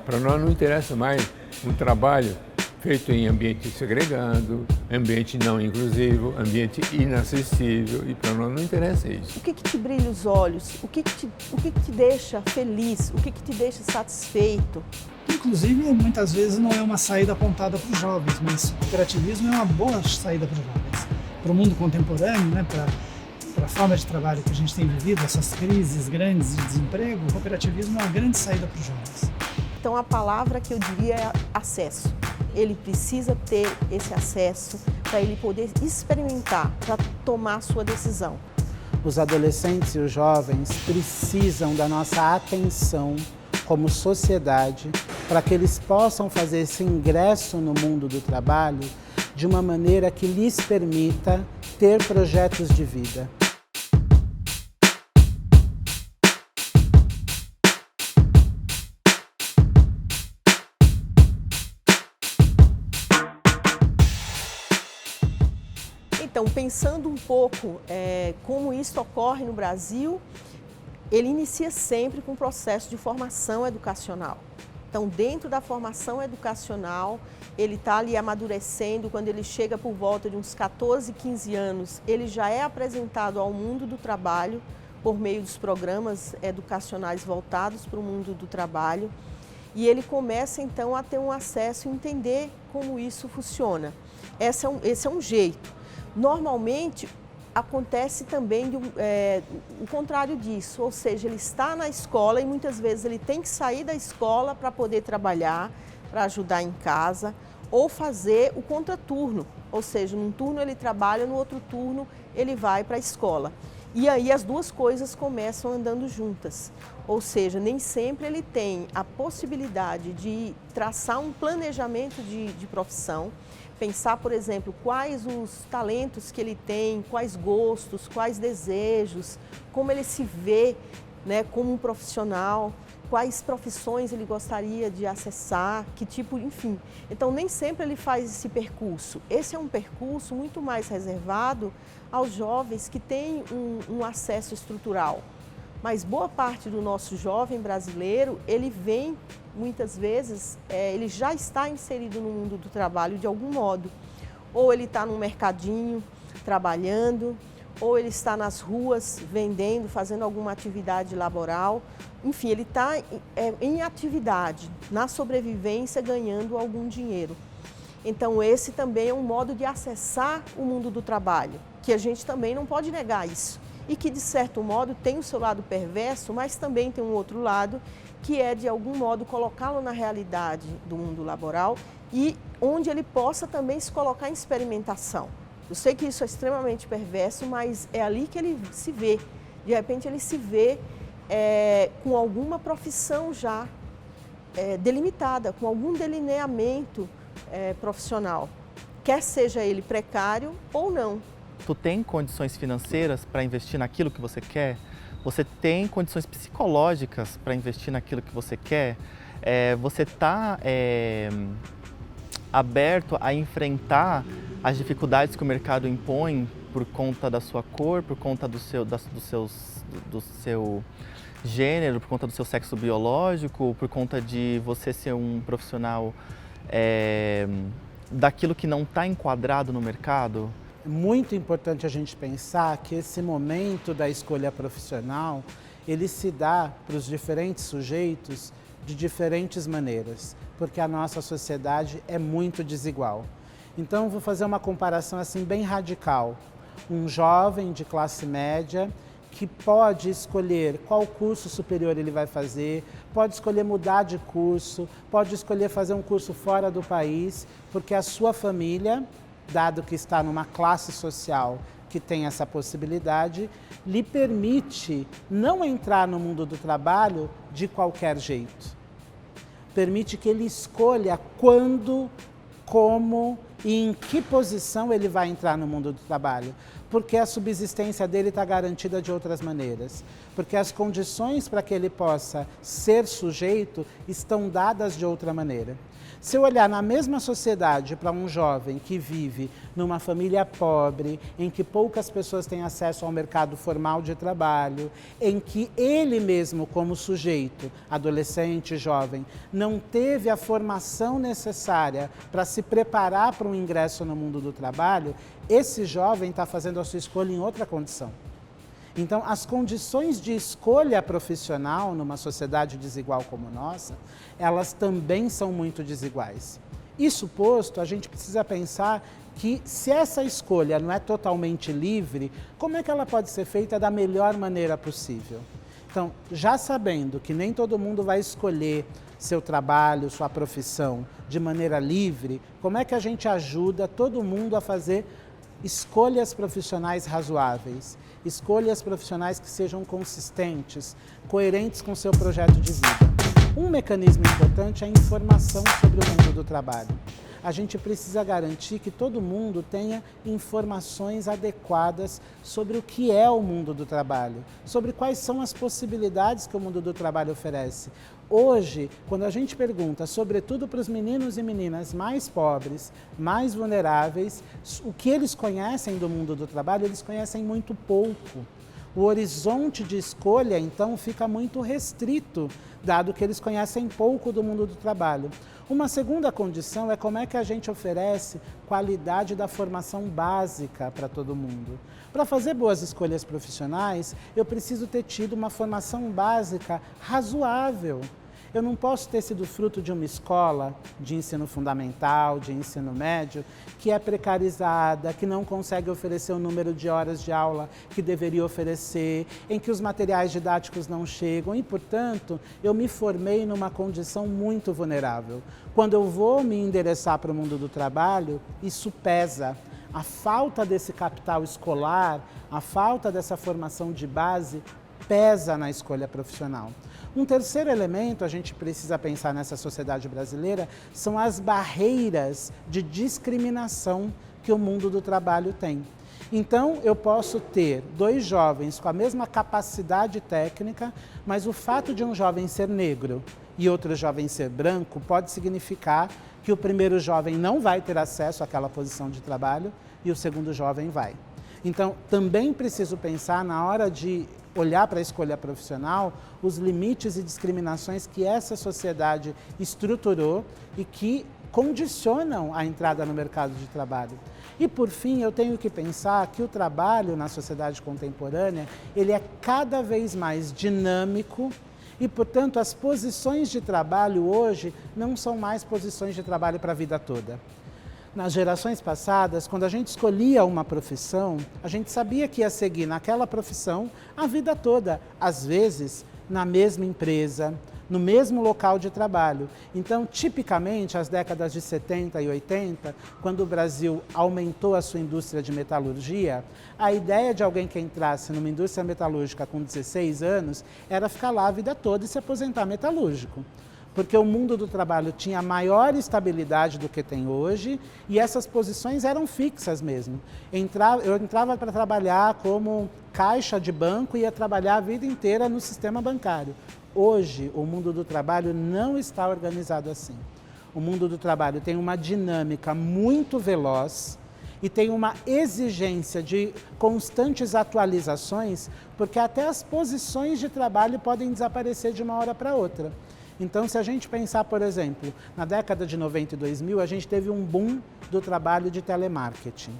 Para nós não interessa mais um trabalho feito em ambiente segregado, ambiente não inclusivo, ambiente inacessível, e para nós não interessa isso. O que te brilha os olhos? O que te deixa feliz? O que te deixa satisfeito? Inclusive, muitas vezes não é uma saída apontada para os jovens, mas o cooperativismo é uma boa saída para os jovens. Para o mundo contemporâneo, né, para a forma de trabalho que a gente tem vivido, essas crises grandes de desemprego, o cooperativismo é uma grande saída para os jovens. Então a palavra que eu diria é acesso. Ele precisa ter esse acesso para ele poder experimentar, para tomar sua decisão. Os adolescentes e os jovens precisam da nossa atenção como sociedade para que eles possam fazer esse ingresso no mundo do trabalho de uma maneira que lhes permita ter projetos de vida. Então, pensando um pouco como isso ocorre no Brasil, ele inicia sempre com um processo de formação educacional. Então, dentro da formação educacional, ele está ali amadurecendo. Quando ele chega por volta de uns 14, 15 anos, ele já é apresentado ao mundo do trabalho por meio dos programas educacionais voltados para o mundo do trabalho. E ele começa, então, a ter um acesso e entender como isso funciona. Esse é um jeito. Normalmente, acontece também o contrário disso, ou seja, ele está na escola e muitas vezes ele tem que sair da escola para poder trabalhar, para ajudar em casa, ou fazer o contraturno, ou seja, num turno ele trabalha, no outro turno ele vai para a escola. E aí as duas coisas começam andando juntas, ou seja, nem sempre ele tem a possibilidade de traçar um planejamento de profissão, pensar, por exemplo, quais os talentos que ele tem, quais gostos, quais desejos, como ele se vê, né, como um profissional, quais profissões ele gostaria de acessar, que tipo, enfim. Então, nem sempre ele faz esse percurso. Esse é um percurso muito mais reservado aos jovens que têm um acesso estrutural. Mas boa parte do nosso jovem brasileiro, ele vem, muitas vezes, ele já está inserido no mundo do trabalho de algum modo. Ou ele está num mercadinho, trabalhando, ou ele está nas ruas, vendendo, fazendo alguma atividade laboral. Enfim, ele está em atividade, na sobrevivência, ganhando algum dinheiro. Então, esse também é um modo de acessar o mundo do trabalho, que a gente também não pode negar isso. E que, de certo modo, tem o seu lado perverso, mas também tem um outro lado, que é, de algum modo, colocá-lo na realidade do mundo laboral e onde ele possa também se colocar em experimentação. Eu sei que isso é extremamente perverso, mas é ali que ele se vê. De repente, ele se vê com alguma profissão já delimitada, com algum delineamento profissional, quer seja ele precário ou não. Tu tem condições financeiras para investir naquilo que você quer? Você tem condições psicológicas para investir naquilo que você quer? Você está aberto a enfrentar as dificuldades que o mercado impõe por conta da sua cor, por conta do seu gênero, por conta do seu sexo biológico, por conta de você ser um profissional daquilo que não está enquadrado no mercado? É muito importante a gente pensar que esse momento da escolha profissional, ele se dá para os diferentes sujeitos de diferentes maneiras, porque a nossa sociedade é muito desigual. Então, vou fazer uma comparação assim bem radical. Um jovem de classe média que pode escolher qual curso superior ele vai fazer, pode escolher mudar de curso, pode escolher fazer um curso fora do país, porque a sua família, dado que está numa classe social que tem essa possibilidade, lhe permite não entrar no mundo do trabalho de qualquer jeito. Permite que ele escolha quando, como e em que posição ele vai entrar no mundo do trabalho, porque a subsistência dele está garantida de outras maneiras, porque as condições para que ele possa ser sujeito estão dadas de outra maneira. Se eu olhar na mesma sociedade para um jovem que vive numa família pobre, em que poucas pessoas têm acesso ao mercado formal de trabalho, em que ele mesmo, como sujeito, adolescente, jovem, não teve a formação necessária para se preparar para um ingresso no mundo do trabalho, esse jovem está fazendo a sua escolha em outra condição. Então, as condições de escolha profissional numa sociedade desigual como nossa, elas também são muito desiguais. Isso posto, a gente precisa pensar que se essa escolha não é totalmente livre, como é que ela pode ser feita da melhor maneira possível? Então, já sabendo que nem todo mundo vai escolher seu trabalho, sua profissão de maneira livre, como é que a gente ajuda todo mundo a fazer escolhas profissionais razoáveis, escolhas profissionais que sejam consistentes, coerentes com o seu projeto de vida? Um mecanismo importante é a informação sobre o mundo do trabalho. A gente precisa garantir que todo mundo tenha informações adequadas sobre o que é o mundo do trabalho, sobre quais são as possibilidades que o mundo do trabalho oferece. Hoje, quando a gente pergunta, sobretudo para os meninos e meninas mais pobres, mais vulneráveis, o que eles conhecem do mundo do trabalho, eles conhecem muito pouco. O horizonte de escolha, então, fica muito restrito, dado que eles conhecem pouco do mundo do trabalho. Uma segunda condição é como é que a gente oferece qualidade da formação básica para todo mundo. Para fazer boas escolhas profissionais, eu preciso ter tido uma formação básica razoável. Eu não posso ter sido fruto de uma escola de ensino fundamental, de ensino médio, que é precarizada, que não consegue oferecer o número de horas de aula que deveria oferecer, em que os materiais didáticos não chegam e, portanto, eu me formei numa condição muito vulnerável. Quando eu vou me endereçar para o mundo do trabalho, isso pesa. A falta desse capital escolar, a falta dessa formação de base, pesa na escolha profissional. Um terceiro elemento, a gente precisa pensar nessa sociedade brasileira, são as barreiras de discriminação que o mundo do trabalho tem. Então, eu posso ter dois jovens com a mesma capacidade técnica, mas o fato de um jovem ser negro e outro jovem ser branco pode significar que o primeiro jovem não vai ter acesso àquela posição de trabalho e o segundo jovem vai. Então, também preciso pensar na hora de olhar para a escolha profissional, os limites e discriminações que essa sociedade estruturou e que condicionam a entrada no mercado de trabalho. E, por fim, eu tenho que pensar que o trabalho na sociedade contemporânea, ele é cada vez mais dinâmico e, portanto, as posições de trabalho hoje não são mais posições de trabalho para a vida toda. Nas gerações passadas, quando a gente escolhia uma profissão, a gente sabia que ia seguir naquela profissão a vida toda, às vezes na mesma empresa, no mesmo local de trabalho. Então, tipicamente, as décadas de 70 e 80, quando o Brasil aumentou a sua indústria de metalurgia, a ideia de alguém que entrasse numa indústria metalúrgica com 16 anos era ficar lá a vida toda e se aposentar metalúrgico. Porque o mundo do trabalho tinha maior estabilidade do que tem hoje e essas posições eram fixas mesmo. Eu entrava para trabalhar como caixa de banco e ia trabalhar a vida inteira no sistema bancário. Hoje, o mundo do trabalho não está organizado assim. O mundo do trabalho tem uma dinâmica muito veloz e tem uma exigência de constantes atualizações, porque até as posições de trabalho podem desaparecer de uma hora para outra. Então, se a gente pensar, por exemplo, na década de 90 e 2000, a gente teve um boom do trabalho de telemarketing.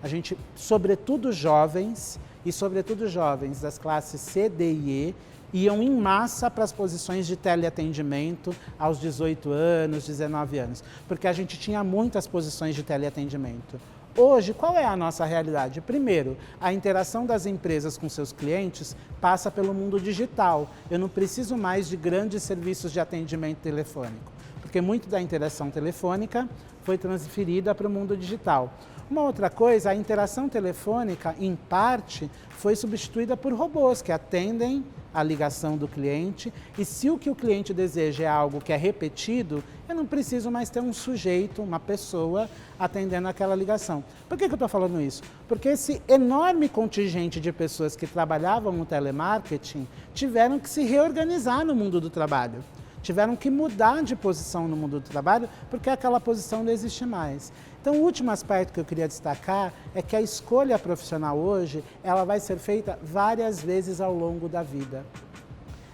A gente, sobretudo jovens, e sobretudo jovens das classes C, D e E, iam em massa para as posições de teleatendimento aos 18 anos, 19 anos, porque a gente tinha muitas posições de teleatendimento. Hoje, qual é a nossa realidade? Primeiro, a interação das empresas com seus clientes passa pelo mundo digital. Eu não preciso mais de grandes serviços de atendimento telefônico, porque muito da interação telefônica foi transferida para o mundo digital. Uma outra coisa, a interação telefônica, em parte, foi substituída por robôs que atendem a ligação do cliente e se o que o cliente deseja é algo que é repetido, eu não preciso mais ter um sujeito, uma pessoa, atendendo aquela ligação. Por que eu estou falando isso? Porque esse enorme contingente de pessoas que trabalhavam no telemarketing tiveram que se reorganizar no mundo do trabalho. tiveram que mudar de posição no mundo do trabalho porque aquela posição não existe mais. Então, o último aspecto que eu queria destacar é que a escolha profissional hoje, ela vai ser feita várias vezes ao longo da vida.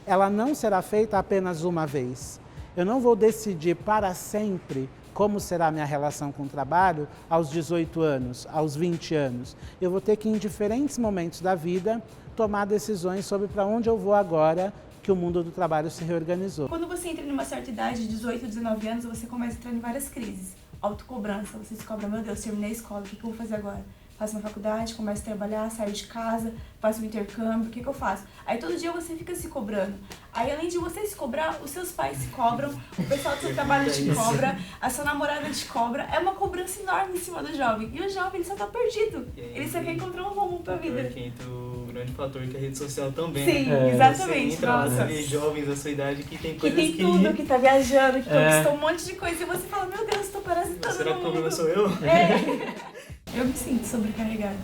Ela não será feita apenas uma vez. Eu não vou decidir para sempre como será a minha relação com o trabalho aos 18 anos, aos 20 anos. Eu vou ter que, em diferentes momentos da vida, tomar decisões sobre para onde eu vou agora que o mundo do trabalho se reorganizou. Quando você entra numa certa idade, 18, 19 anos, você começa a entrar em várias crises. Autocobrança, você se cobra, meu Deus, terminei a escola, o que eu vou fazer agora? Faço uma faculdade, começo a trabalhar, saio de casa, faço um intercâmbio, o que eu faço? Aí todo dia você fica se cobrando. Aí além de você se cobrar, os seus pais se cobram, o pessoal do seu trabalho te cobra, a sua namorada te cobra. É uma cobrança enorme em cima do jovem. E o jovem, ele só tá perdido. Ele só quer encontrar um rumo pra vida. Que entra o grande fator que é a rede social também. Sim, exatamente. Você Nossa. entra jovens da sua idade que tem Que coisas tem tudo, que tá viajando, que conquistou um monte de coisa. E você fala, meu Deus, tô parasitando Será no que o problema mundo. sou eu? Eu me sinto sobrecarregada.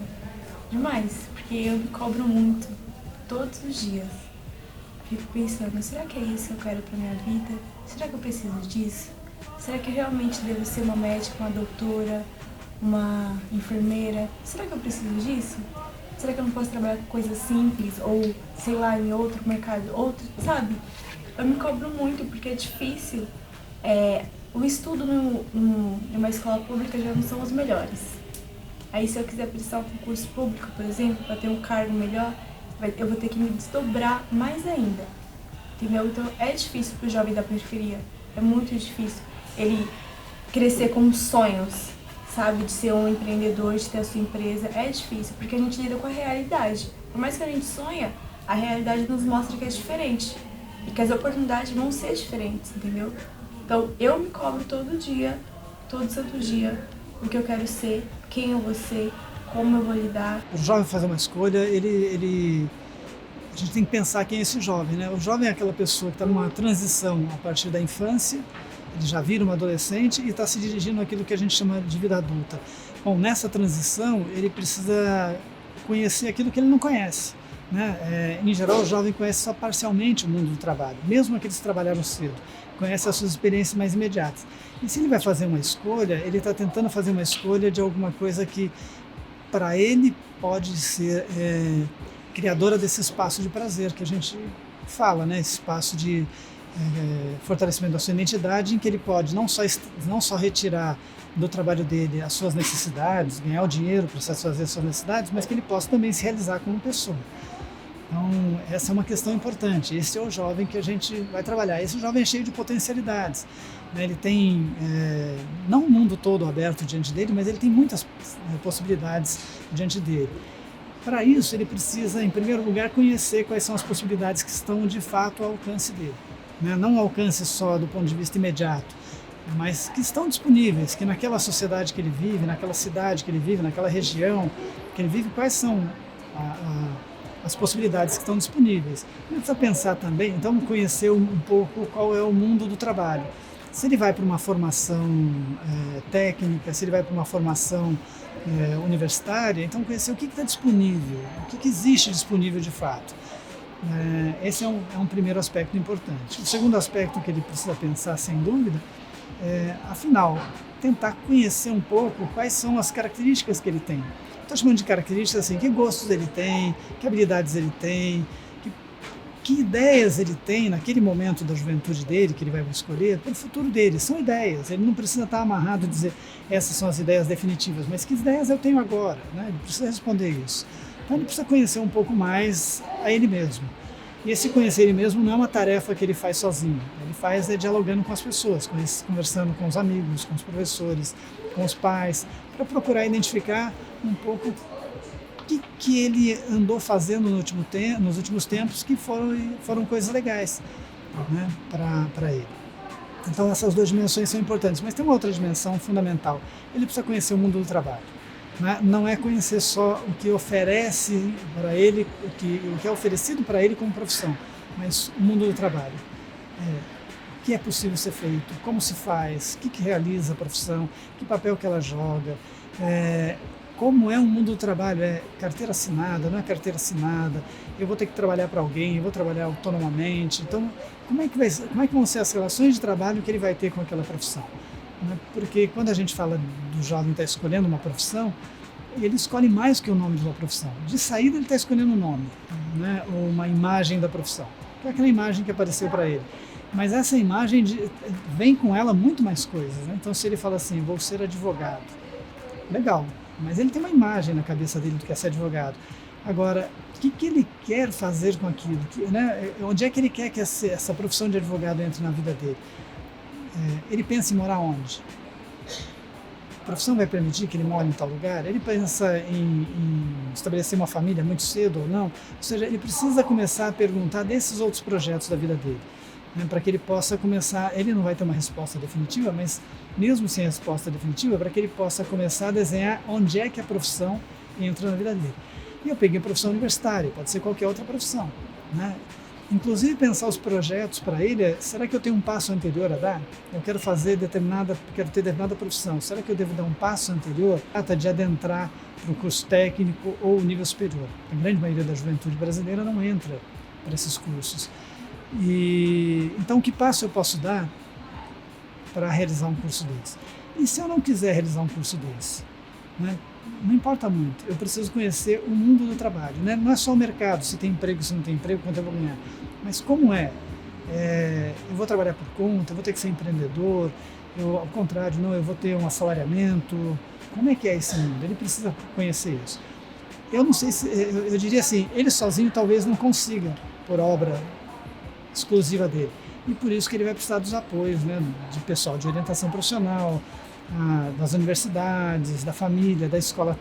Demais. Porque eu me cobro muito. Todos os dias. Fico pensando, será que é isso que eu quero pra minha vida? Será que eu preciso disso? Será que eu realmente devo ser uma médica, uma doutora, uma enfermeira? Será que eu preciso disso? Será que eu não posso trabalhar com coisas simples? Ou, sei lá, em outro mercado? Outro, sabe? Eu me cobro muito porque é difícil. O estudo numa escola pública já não são os melhores. Aí se eu quiser prestar um concurso público, por exemplo, para ter um cargo melhor, eu vou ter que me desdobrar mais ainda. Entendeu? Então é difícil para o jovem da periferia. É muito difícil ele crescer com sonhos, sabe? De ser um empreendedor, de ter a sua empresa. É difícil, porque a gente lida com a realidade. Por mais que a gente sonha, a realidade nos mostra que é diferente. E que as oportunidades vão ser diferentes, entendeu? Então eu me cobro todo dia, todo santo dia, o que eu quero ser, quem eu vou ser, como eu vou lidar. O jovem fazer uma escolha, a gente tem que pensar quem é esse jovem, né? O jovem é aquela pessoa que está numa transição a partir da infância, ele já vira um adolescente e está se dirigindo àquilo que a gente chama de vida adulta. Bom, nessa transição, ele precisa conhecer aquilo que ele não conhece, né? Em geral, o jovem conhece só parcialmente o mundo do trabalho, mesmo aqueles que trabalharam cedo, conhece as suas experiências mais imediatas. E se ele vai fazer uma escolha, ele está tentando fazer uma escolha de alguma coisa que, para ele, pode ser criadora desse espaço de prazer que a gente fala, né? Esse espaço de fortalecimento da sua identidade, em que ele pode não só retirar do trabalho dele as suas necessidades, ganhar o dinheiro para satisfazer as suas necessidades, mas que ele possa também se realizar como pessoa. Então, essa é uma questão importante. Esse é o jovem que a gente vai trabalhar. Esse jovem é cheio de potencialidades, né? Ele tem, não o mundo todo aberto diante dele, mas ele tem muitas possibilidades diante dele. Para isso, ele precisa, em primeiro lugar, conhecer quais são as possibilidades que estão, de fato, ao alcance dele, né? Não ao alcance só do ponto de vista imediato, mas que estão disponíveis, que naquela sociedade que ele vive, naquela cidade que ele vive, naquela região que ele vive, quais são as possibilidades que estão disponíveis. Ele precisa pensar também, então, conhecer um pouco qual é o mundo do trabalho. Se ele vai para uma formação técnica, se ele vai para uma formação universitária, então conhecer o que está disponível, o que existe disponível de fato. Esse é um primeiro aspecto importante. O segundo aspecto que ele precisa pensar, sem dúvida, afinal, tentar conhecer um pouco quais são as características que ele tem. Estou chamando de características assim, que gostos ele tem, que habilidades ele tem, que ideias ele tem naquele momento da juventude dele, que ele vai escolher, para o futuro dele. São ideias, ele não precisa estar amarrado e dizer essas são as ideias definitivas, mas que ideias eu tenho agora, né? Ele precisa responder isso. Então ele precisa conhecer um pouco mais a ele mesmo. E esse conhecer ele mesmo não é uma tarefa que ele faz sozinho, ele faz dialogando com as pessoas, conversando com os amigos, com os professores, com os pais, para procurar identificar um pouco o que ele andou fazendo nos últimos tempos que foram coisas legais, né, para ele. Então essas duas dimensões são importantes, mas tem uma outra dimensão fundamental. Ele precisa conhecer o mundo do trabalho. Não é conhecer só o que oferece para ele, o que é oferecido para ele como profissão, mas o mundo do trabalho. O que é possível ser feito, como se faz, o que realiza a profissão, que papel que ela joga, como é o mundo do trabalho, é carteira assinada, não é carteira assinada, eu vou ter que trabalhar para alguém, eu vou trabalhar autonomamente, então como é que vão ser as relações de trabalho que ele vai ter com aquela profissão? Porque quando a gente fala do jovem estar escolhendo uma profissão, ele escolhe mais que o nome de uma profissão. De saída ele está escolhendo um nome, né? Ou uma imagem da profissão, que é aquela imagem que apareceu para ele. Mas essa imagem vem com ela muito mais coisas, né? Então se ele fala assim, vou ser advogado, legal, mas ele tem uma imagem na cabeça dele do que é ser advogado. Agora, o que ele quer fazer com aquilo? Né? Onde é que ele quer que essa profissão de advogado entre na vida dele? Ele pensa em morar onde? A profissão vai permitir que ele more em tal lugar? Ele pensa em estabelecer uma família muito cedo ou não? Ou seja, ele precisa começar a perguntar desses outros projetos da vida dele, né, para que ele possa começar. Ele não vai ter uma resposta definitiva, mas mesmo sem resposta definitiva, para que ele possa começar a desenhar onde é que a profissão entra na vida dele. E eu peguei a profissão universitária, pode ser qualquer outra profissão, né? Inclusive pensar os projetos para ele, será que eu tenho um passo anterior a dar? Eu quero ter determinada profissão, será que eu devo dar um passo anterior? Trata de adentrar para o curso técnico ou o nível superior. A grande maioria da juventude brasileira não entra para esses cursos. Então, que passo eu posso dar para realizar um curso desse? E se eu não quiser realizar um curso desse? Né? Não importa muito, eu preciso conhecer o mundo do trabalho, né? Não é só o mercado, se tem emprego, se não tem emprego, quanto eu vou ganhar, mas como eu vou trabalhar por conta, eu vou ter que ser empreendedor, ao contrário, não, eu vou ter um assalariamento, como é que é esse mundo? Ele precisa conhecer isso. Eu não sei eu diria assim, ele sozinho talvez não consiga, por obra exclusiva dele, e por isso que ele vai precisar dos apoios, né, de pessoal de orientação profissional, das universidades, da família, da escola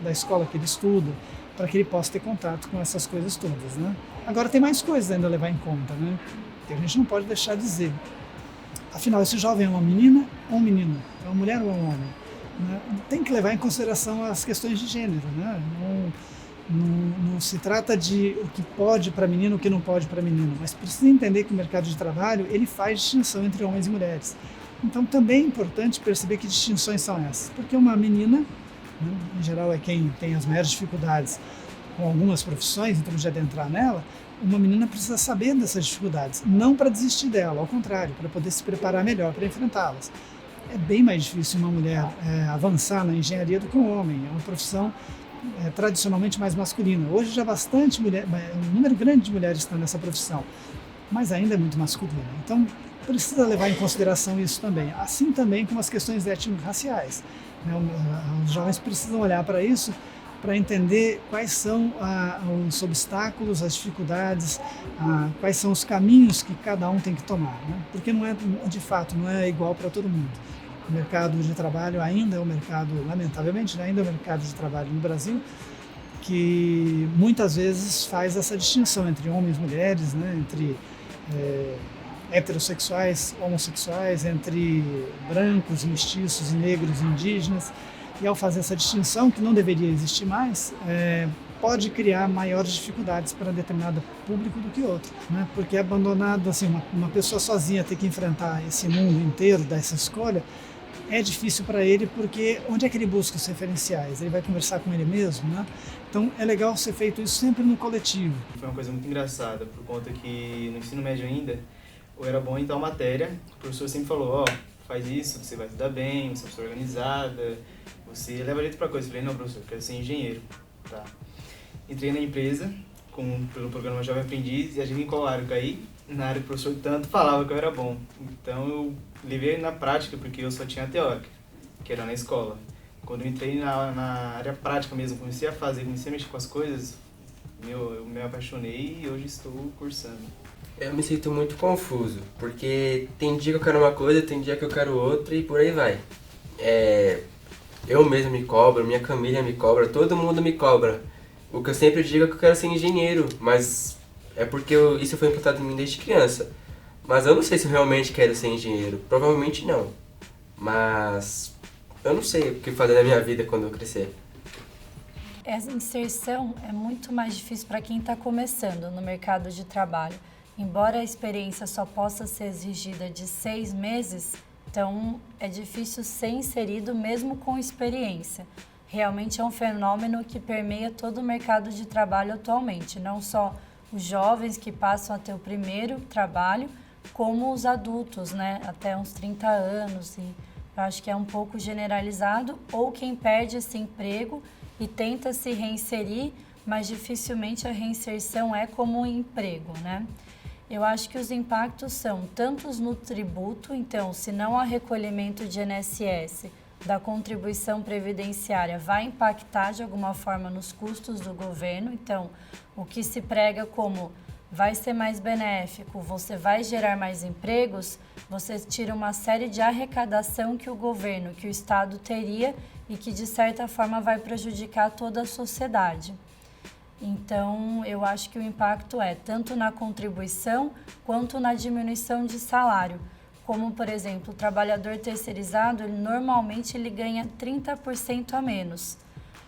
que ele estuda, para que ele possa ter contato com essas coisas todas, né? Agora tem mais coisas ainda a levar em conta, né? Que a gente não pode deixar de dizer. Afinal, esse jovem é uma menina ou um menino? É uma mulher ou é um homem? Né? Tem que levar em consideração as questões de gênero, né? Não se trata de o que pode para menino e o que não pode para menino, mas precisa entender que o mercado de trabalho ele faz distinção entre homens e mulheres. Então também é importante perceber que distinções são essas, porque uma menina, né, em geral é quem tem as maiores dificuldades com algumas profissões, em termos de adentrar nela, uma menina precisa saber dessas dificuldades, não para desistir dela, ao contrário, para poder se preparar melhor para enfrentá-las. É bem mais difícil uma mulher avançar na engenharia do que um homem, é uma profissão tradicionalmente mais masculina. Hoje já bastante um número grande de mulheres está nessa profissão, mas ainda é muito masculina. Então, precisa levar em consideração isso também, assim também como as questões étnico-raciais. Os jovens precisam olhar para isso para entender quais são os obstáculos, as dificuldades, quais são os caminhos que cada um tem que tomar, né? Porque de fato não é igual para todo mundo. O mercado de trabalho ainda é um mercado, lamentavelmente, ainda é um mercado de trabalho no Brasil que muitas vezes faz essa distinção entre homens e mulheres, né? Entre heterossexuais, homossexuais, entre brancos, mestiços, negros e indígenas. E ao fazer essa distinção, que não deveria existir mais, pode criar maiores dificuldades para determinado público do que outro, né? Porque abandonado, assim, uma pessoa sozinha ter que enfrentar esse mundo inteiro dessa escolha, é difícil para ele, porque onde é que ele busca os referenciais? Ele vai conversar com ele mesmo, né? Então é legal ser feito isso sempre no coletivo. Foi uma coisa muito engraçada, por conta que no ensino médio ainda, eu era bom em tal matéria, o professor sempre falou, faz isso, você vai estudar bem, você é uma pessoa organizada, você leva jeito pra coisa. Eu falei, não, professor, eu quero ser engenheiro. Tá. Entrei na empresa, pelo programa Jovem Aprendiz, e adivinha em qual área eu caí? Na área que o professor tanto falava que eu era bom. Então eu levei na prática, porque eu só tinha a teórica, que era na escola. Quando eu entrei na área prática mesmo, comecei a mexer com as coisas, eu me apaixonei e hoje estou cursando. Eu me sinto muito confuso, porque tem dia que eu quero uma coisa, tem dia que eu quero outra e por aí vai. Eu mesmo me cobro, minha família me cobra, todo mundo me cobra. O que eu sempre digo é que eu quero ser engenheiro, mas é porque isso foi implantado em mim desde criança. Mas eu não sei se eu realmente quero ser engenheiro, provavelmente não. Mas eu não sei o que fazer na minha vida quando eu crescer. Essa inserção é muito mais difícil para quem está começando no mercado de trabalho. Embora a experiência só possa ser exigida de 6 meses, então é difícil ser inserido mesmo com experiência. realmente é um fenômeno que permeia todo o mercado de trabalho atualmente, não só os jovens que passam a ter o primeiro trabalho, como os adultos, né, até uns 30 anos, e eu acho que é um pouco generalizado, ou quem perde esse emprego e tenta se reinserir, mas dificilmente a reinserção é como um emprego, né? Eu acho que os impactos são tantos no tributo, então, se não há recolhimento de INSS, da contribuição previdenciária, vai impactar de alguma forma nos custos do governo. Então, o que se prega como vai ser mais benéfico, você vai gerar mais empregos, você tira uma série de arrecadação que o governo, que o Estado teria e que, de certa forma, vai prejudicar toda a sociedade. Então, eu acho que o impacto é tanto na contribuição quanto na diminuição de salário. Como, por exemplo, o trabalhador terceirizado, normalmente ele ganha 30% a menos.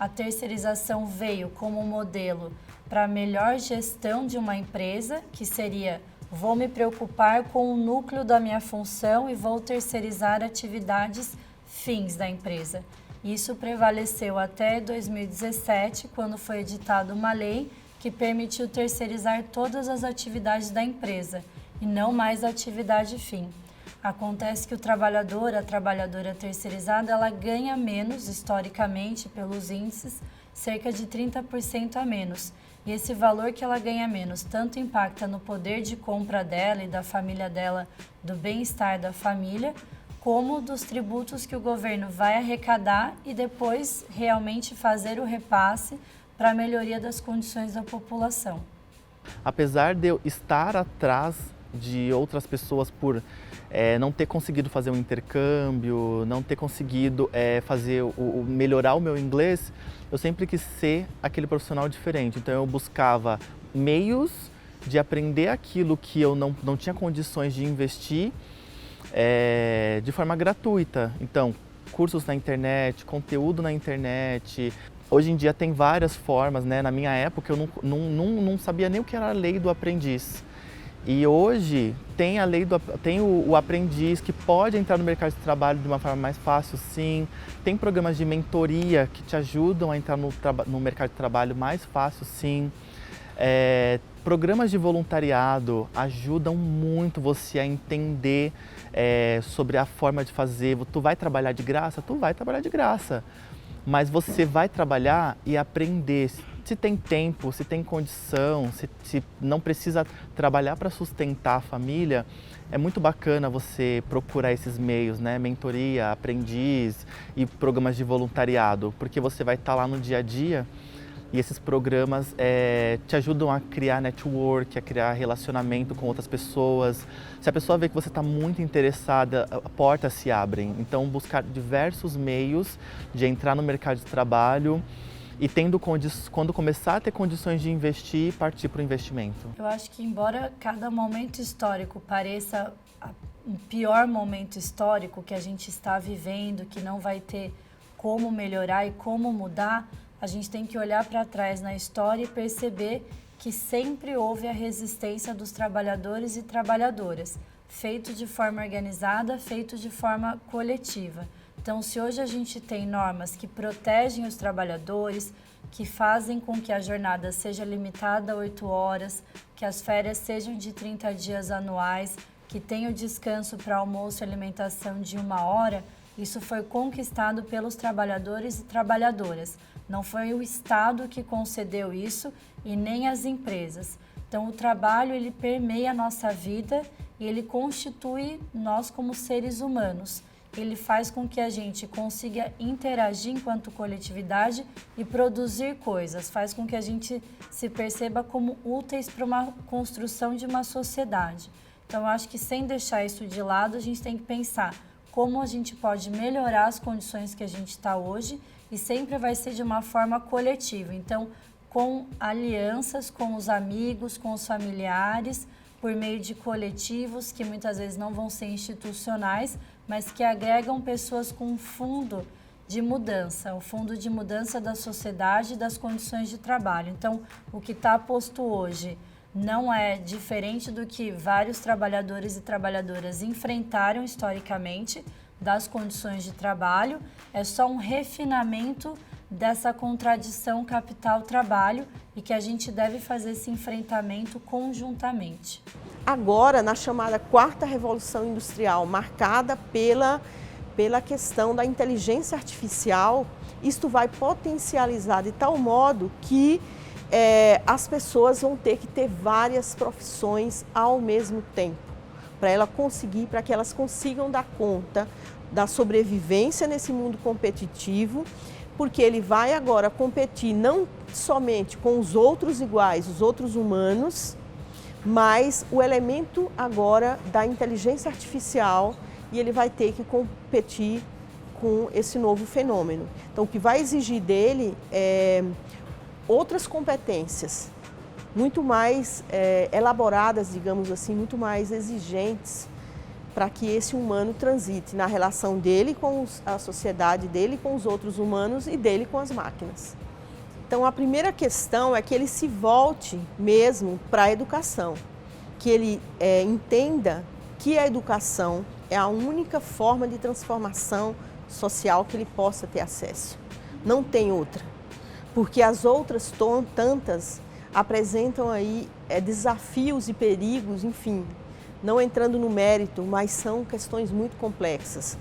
A terceirização veio como modelo para a melhor gestão de uma empresa, que seria, vou me preocupar com o núcleo da minha função e vou terceirizar atividades fins da empresa. Isso prevaleceu até 2017, quando foi editada uma lei que permitiu terceirizar todas as atividades da empresa e não mais a atividade fim. Acontece que o trabalhador, a trabalhadora terceirizada, ela ganha menos, historicamente, pelos índices, cerca de 30% a menos. E esse valor que ela ganha menos tanto impacta no poder de compra dela e da família dela, do bem-estar da família, como dos tributos que o governo vai arrecadar e depois realmente fazer o repasse para a melhoria das condições da população. Apesar de eu estar atrás de outras pessoas por não ter conseguido fazer um intercâmbio, não ter conseguido melhorar o meu inglês, eu sempre quis ser aquele profissional diferente. Então eu buscava meios de aprender aquilo que eu não tinha condições de investir de forma gratuita. Então, cursos na internet, conteúdo na internet. Hoje em dia tem várias formas, né? Na minha época eu não sabia nem o que era a lei do aprendiz. E hoje tem o aprendiz que pode entrar no mercado de trabalho de uma forma mais fácil, sim. Tem programas de mentoria que te ajudam a entrar no mercado de trabalho mais fácil, sim. Programas de voluntariado ajudam muito você a entender sobre a forma de fazer. Tu vai trabalhar de graça? Tu vai trabalhar de graça. Mas você vai trabalhar e aprender. Se tem tempo, se tem condição, se não precisa trabalhar para sustentar a família, é muito bacana você procurar esses meios, né? Mentoria, aprendiz e programas de voluntariado, porque você vai estar lá no dia a dia e esses programas te ajudam a criar network, a criar relacionamento com outras pessoas. Se a pessoa vê que você está muito interessada, portas se abrem. Então, buscar diversos meios de entrar no mercado de trabalho e quando começar a ter condições de investir, partir para o investimento. Eu acho que, embora cada momento histórico pareça um pior momento histórico que a gente está vivendo, que não vai ter como melhorar e como mudar, a gente tem que olhar para trás na história e perceber que sempre houve a resistência dos trabalhadores e trabalhadoras, feito de forma organizada, feito de forma coletiva. Então, se hoje a gente tem normas que protegem os trabalhadores, que fazem com que a jornada seja limitada a 8 horas, que as férias sejam de 30 dias anuais, que tenha o descanso para almoço e alimentação de 1 hora, isso foi conquistado pelos trabalhadores e trabalhadoras. Não foi o Estado que concedeu isso e nem as empresas. Então, o trabalho, ele permeia a nossa vida e ele constitui nós como seres humanos. Ele faz com que a gente consiga interagir enquanto coletividade e produzir coisas, faz com que a gente se perceba como úteis para uma construção de uma sociedade. Então, eu acho que sem deixar isso de lado, a gente tem que pensar como a gente pode melhorar as condições que a gente está hoje e sempre vai ser de uma forma coletiva. Então, com alianças com os amigos, com os familiares, por meio de coletivos que muitas vezes não vão ser institucionais, mas que agregam pessoas com um fundo de mudança, o fundo de mudança da sociedade e das condições de trabalho. Então, o que está posto hoje não é diferente do que vários trabalhadores e trabalhadoras enfrentaram historicamente das condições de trabalho, é só um refinamento dessa contradição capital-trabalho e que a gente deve fazer esse enfrentamento conjuntamente. Agora, na chamada quarta revolução industrial, marcada pela questão da inteligência artificial, isto vai potencializar de tal modo que as pessoas vão ter que ter várias profissões ao mesmo tempo, para que elas consigam dar conta da sobrevivência nesse mundo competitivo, porque ele vai agora competir não somente com os outros iguais, os outros humanos, mas o elemento agora da inteligência artificial, e ele vai ter que competir com esse novo fenômeno. Então, o que vai exigir dele é outras competências, muito mais elaboradas, digamos assim, muito mais exigentes, para que esse humano transite na relação dele com a sociedade, dele com os outros humanos e dele com as máquinas. Então, a primeira questão é que ele se volte mesmo para a educação, que ele entenda que a educação é a única forma de transformação social que ele possa ter acesso. Não tem outra, porque as outras tantas apresentam aí desafios e perigos, enfim, não entrando no mérito, mas são questões muito complexas.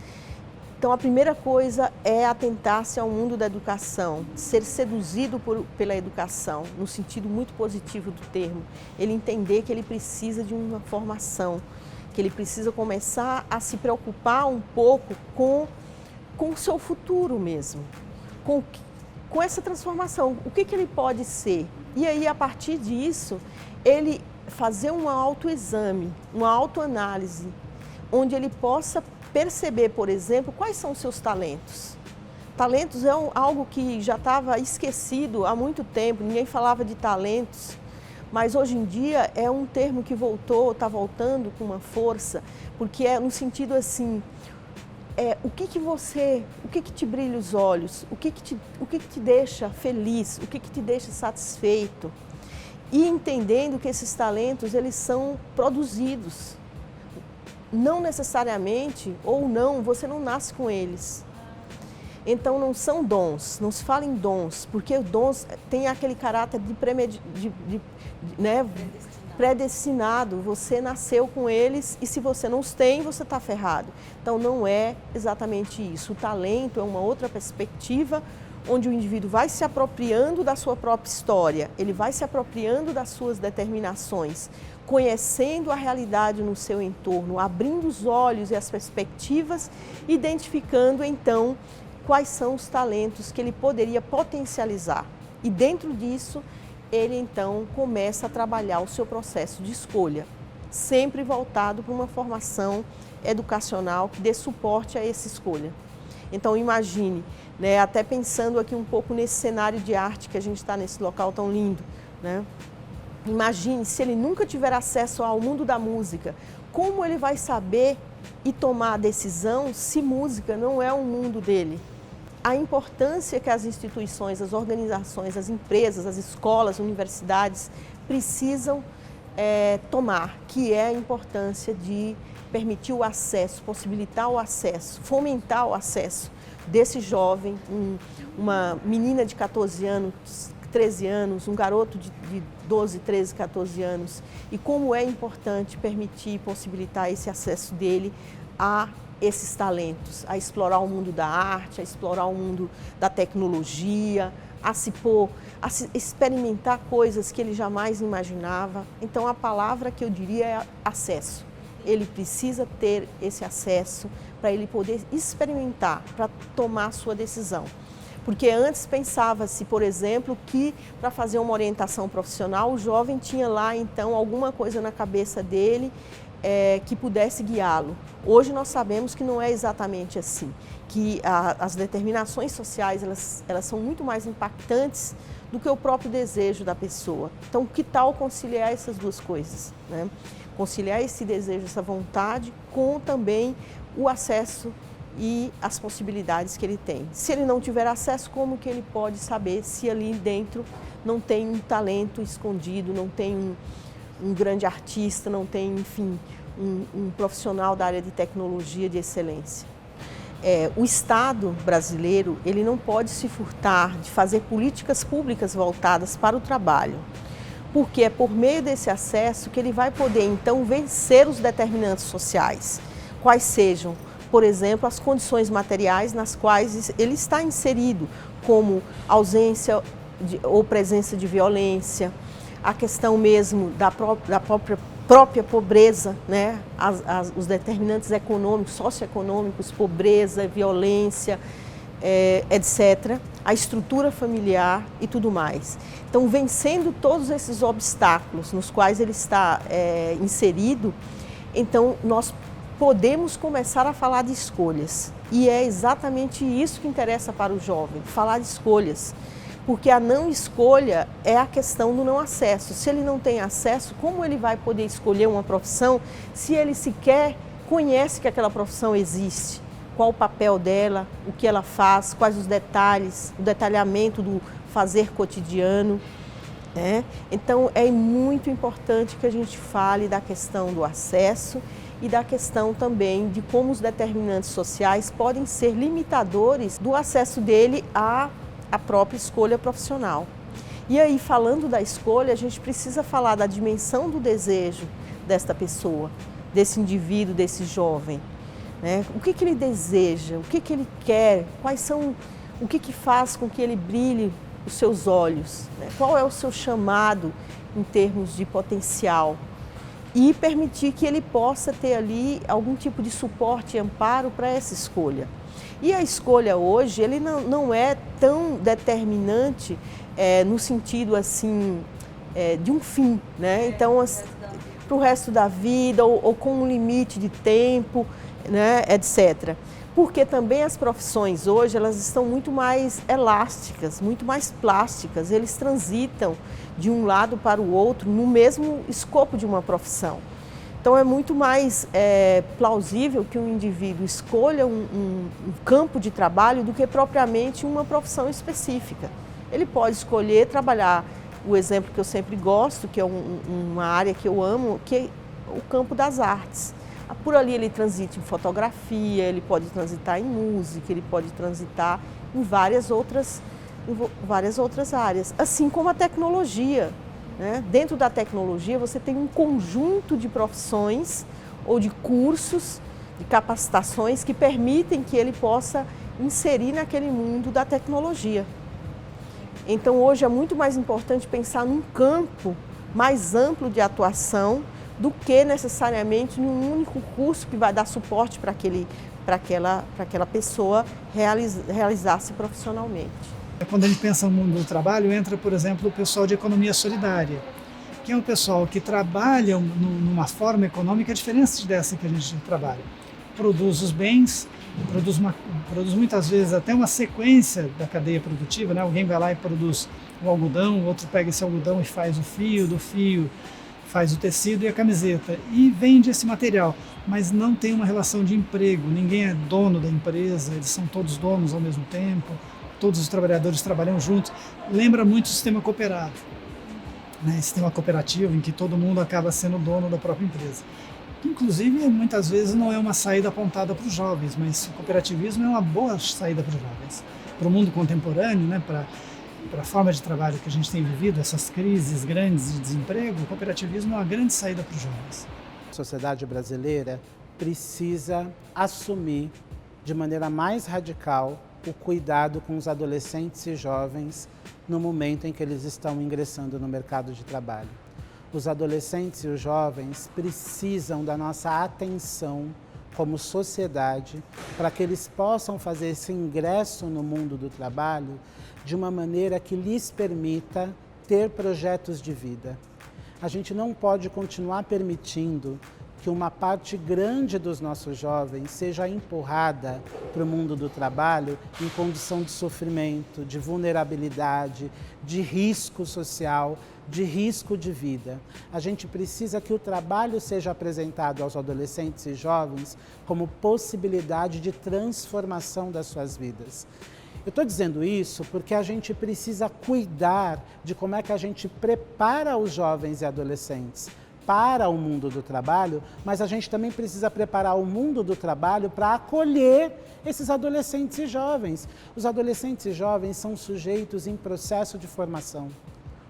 Então, a primeira coisa é atentar-se ao mundo da educação, ser seduzido pela educação, no sentido muito positivo do termo. Ele entender que ele precisa de uma formação, que ele precisa começar a se preocupar um pouco com o seu futuro mesmo, com essa transformação. O que ele pode ser? E aí, a partir disso, ele fazer um autoexame, uma autoanálise, onde ele possa perceber, por exemplo, quais são os seus talentos. Talentos é algo que já estava esquecido há muito tempo, ninguém falava de talentos, mas hoje em dia é um termo que está voltando com uma força, porque é no sentido assim, o que te brilha os olhos, o que te deixa feliz, o que te deixa satisfeito. E entendendo que esses talentos, eles são produzidos. Não necessariamente, ou não, você não nasce com eles. Então, não são dons, não se fala em dons, porque dons tem aquele caráter predestinado. Você nasceu com eles e se você não os tem, você está ferrado. Então, não é exatamente isso. O talento é uma outra perspectiva, onde o indivíduo vai se apropriando da sua própria história, ele vai se apropriando das suas determinações, conhecendo a realidade no seu entorno, abrindo os olhos e as perspectivas, identificando então quais são os talentos que ele poderia potencializar. E dentro disso, ele então começa a trabalhar o seu processo de escolha, sempre voltado para uma formação educacional que dê suporte a essa escolha. Então, imagine, até pensando aqui um pouco nesse cenário de arte que a gente está nesse local tão lindo, Imagine se ele nunca tiver acesso ao mundo da música, como ele vai saber e tomar a decisão se música não é um mundo dele? A importância que as instituições, as organizações, as empresas, as escolas, as universidades precisam tomar, que é a importância de permitir o acesso, possibilitar o acesso, fomentar o acesso desse jovem, uma menina de 14 anos, 13 anos, um garoto de 12, 13, 14 anos, e como é importante permitir e possibilitar esse acesso dele a esses talentos, a explorar o mundo da arte, a explorar o mundo da tecnologia, a se experimentar coisas que ele jamais imaginava. Então, a palavra que eu diria é acesso. Ele precisa ter esse acesso para ele poder experimentar, para tomar a sua decisão. Porque antes pensava-se, por exemplo, que para fazer uma orientação profissional, o jovem tinha lá, então, alguma coisa na cabeça dele que pudesse guiá-lo. Hoje nós sabemos que não é exatamente assim, que as determinações sociais elas são muito mais impactantes do que o próprio desejo da pessoa. Então, que tal conciliar essas duas coisas, Conciliar esse desejo, essa vontade, com também o acesso e as possibilidades que ele tem. Se ele não tiver acesso, como que ele pode saber se ali dentro não tem um talento escondido, não tem um grande artista, não tem, enfim, um profissional da área de tecnologia de excelência? o Estado brasileiro ele não pode se furtar de fazer políticas públicas voltadas para o trabalho, porque é por meio desse acesso que ele vai poder então vencer os determinantes sociais, quais sejam, por exemplo, as condições materiais nas quais ele está inserido, como ausência ou presença de violência, a questão mesmo da própria pobreza, né? Os determinantes econômicos, socioeconômicos, pobreza, violência, etc., a estrutura familiar e tudo mais. Então, vencendo todos esses obstáculos nos quais ele está inserido, então nós podemos começar a falar de escolhas. E é exatamente isso que interessa para o jovem, falar de escolhas. Porque a não escolha é a questão do não acesso. Se ele não tem acesso, como ele vai poder escolher uma profissão se ele sequer conhece que aquela profissão existe? Qual o papel dela, o que ela faz, quais os detalhes, o detalhamento do fazer cotidiano, né? Então, é muito importante que a gente fale da questão do acesso e da questão também de como os determinantes sociais podem ser limitadores do acesso dele à própria escolha profissional. E aí, falando da escolha, a gente precisa falar da dimensão do desejo desta pessoa, desse indivíduo, desse jovem, né? O que ele deseja, o que ele quer, o que faz com que ele brilhe os seus olhos, né? Qual é o seu chamado em termos de potencial, e permitir que ele possa ter ali algum tipo de suporte e amparo para essa escolha. E a escolha hoje, ele não é tão determinante no sentido assim de um fim, né? Então, para o resto da vida ou com um limite de tempo, né, etc. Porque também as profissões hoje, elas estão muito mais elásticas, muito mais plásticas, eles transitam de um lado para o outro no mesmo escopo de uma profissão. Então é muito mais plausível que um indivíduo escolha um campo de trabalho do que propriamente uma profissão específica. Ele pode escolher trabalhar, o exemplo que eu sempre gosto, que é uma área que eu amo, que é o campo das artes. Por ali ele transita em fotografia, ele pode transitar em música, ele pode transitar em várias outras áreas, assim como a tecnologia, né? Dentro da tecnologia você tem um conjunto de profissões ou de cursos, de capacitações que permitem que ele possa inserir naquele mundo da tecnologia. Então hoje é muito mais importante pensar num campo mais amplo de atuação do que necessariamente num único curso que vai dar suporte para aquela pessoa realizar-se profissionalmente. Quando a gente pensa no mundo do trabalho, entra, por exemplo, o pessoal de economia solidária, que é um pessoal que trabalha numa forma econômica diferente dessa que a gente trabalha. Produz os bens, produz muitas vezes até uma sequência da cadeia produtiva, né? Alguém vai lá e produz o algodão, o outro pega esse algodão e faz o fio, do fio faz o tecido e a camiseta e vende esse material, mas não tem uma relação de emprego, ninguém é dono da empresa, eles são todos donos ao mesmo tempo, todos os trabalhadores trabalham juntos. Lembra muito o sistema cooperado, né? Sistema cooperativo em que todo mundo acaba sendo dono da própria empresa. Inclusive, muitas vezes não é uma saída apontada para os jovens, mas o cooperativismo é uma boa saída para os jovens. Para o mundo contemporâneo, né? Para a forma de trabalho que a gente tem vivido, essas crises grandes de desemprego, o cooperativismo é uma grande saída para os jovens. A sociedade brasileira precisa assumir de maneira mais radical o cuidado com os adolescentes e jovens no momento em que eles estão ingressando no mercado de trabalho. Os adolescentes e os jovens precisam da nossa atenção como sociedade para que eles possam fazer esse ingresso no mundo do trabalho de uma maneira que lhes permita ter projetos de vida. A gente não pode continuar permitindo que uma parte grande dos nossos jovens seja empurrada para o mundo do trabalho em condição de sofrimento, de vulnerabilidade, de risco social, de risco de vida. A gente precisa que o trabalho seja apresentado aos adolescentes e jovens como possibilidade de transformação das suas vidas. Eu estou dizendo isso porque a gente precisa cuidar de como é que a gente prepara os jovens e adolescentes prepara o mundo do trabalho, mas a gente também precisa preparar o mundo do trabalho para acolher esses adolescentes e jovens. Os adolescentes e jovens são sujeitos em processo de formação.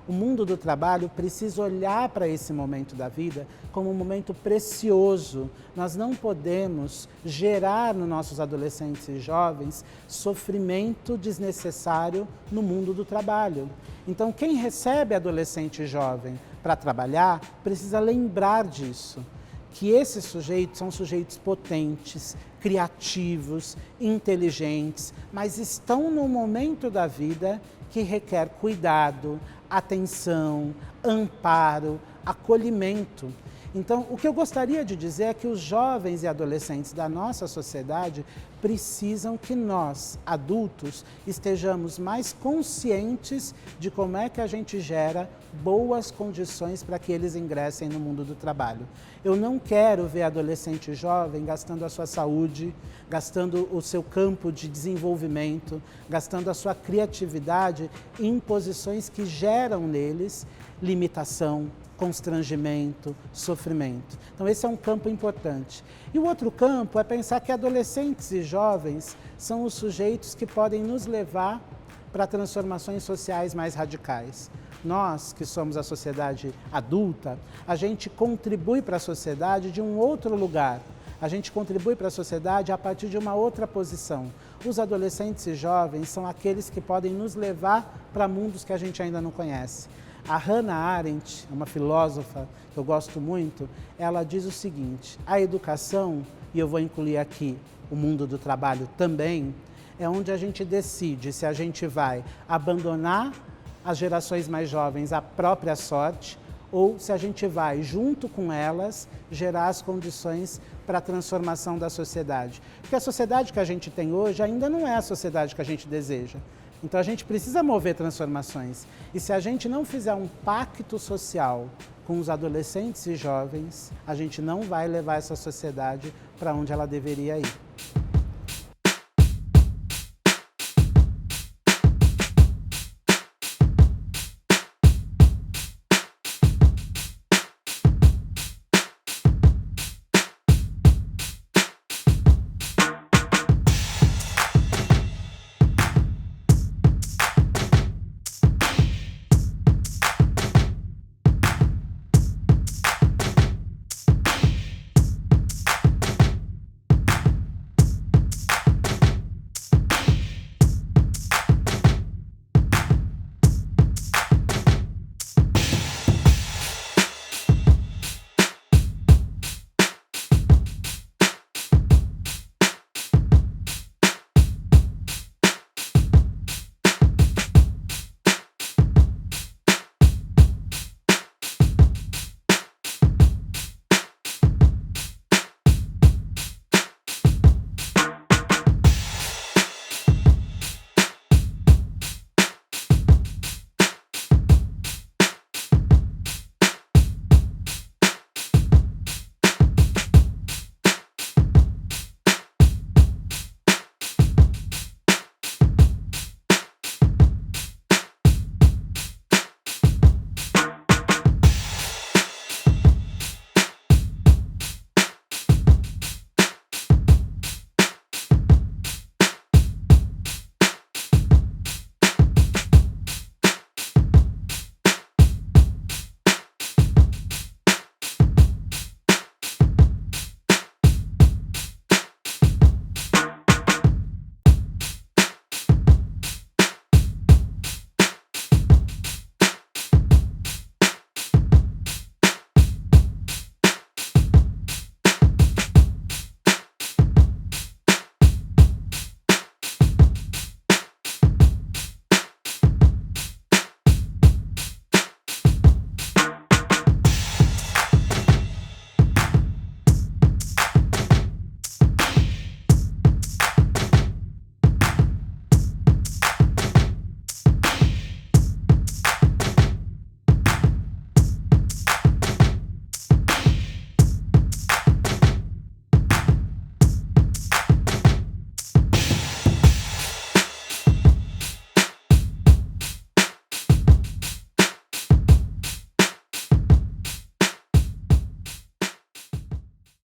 O mundo do trabalho precisa olhar para esse momento da vida como um momento precioso. Nós não podemos gerar nos nossos adolescentes e jovens sofrimento desnecessário no mundo do trabalho. Então, quem recebe adolescente e jovem para trabalhar precisa lembrar disso, que esses sujeitos são sujeitos potentes, criativos, inteligentes, mas estão num momento da vida que requer cuidado, atenção, amparo, acolhimento. Então, o que eu gostaria de dizer é que os jovens e adolescentes da nossa sociedade precisam que nós, adultos, estejamos mais conscientes de como é que a gente gera boas condições para que eles ingressem no mundo do trabalho. Eu não quero ver adolescente e jovem gastando a sua saúde, gastando o seu campo de desenvolvimento, gastando a sua criatividade em posições que geram neles limitação, constrangimento, sofrimento. Então esse é um campo importante. E o outro campo é pensar que adolescentes e jovens são os sujeitos que podem nos levar para transformações sociais mais radicais. Nós, que somos a sociedade adulta, a gente contribui para a sociedade de um outro lugar. A gente contribui para a sociedade a partir de uma outra posição. Os adolescentes e jovens são aqueles que podem nos levar para mundos que a gente ainda não conhece. A Hannah Arendt, uma filósofa que eu gosto muito, ela diz o seguinte: a educação, e eu vou incluir aqui o mundo do trabalho também, é onde a gente decide se a gente vai abandonar as gerações mais jovens à própria sorte ou se a gente vai, junto com elas, gerar as condições para a transformação da sociedade. Porque a sociedade que a gente tem hoje ainda não é a sociedade que a gente deseja. Então a gente precisa mover transformações. E se a gente não fizer um pacto social com os adolescentes e jovens, a gente não vai levar essa sociedade para onde ela deveria ir.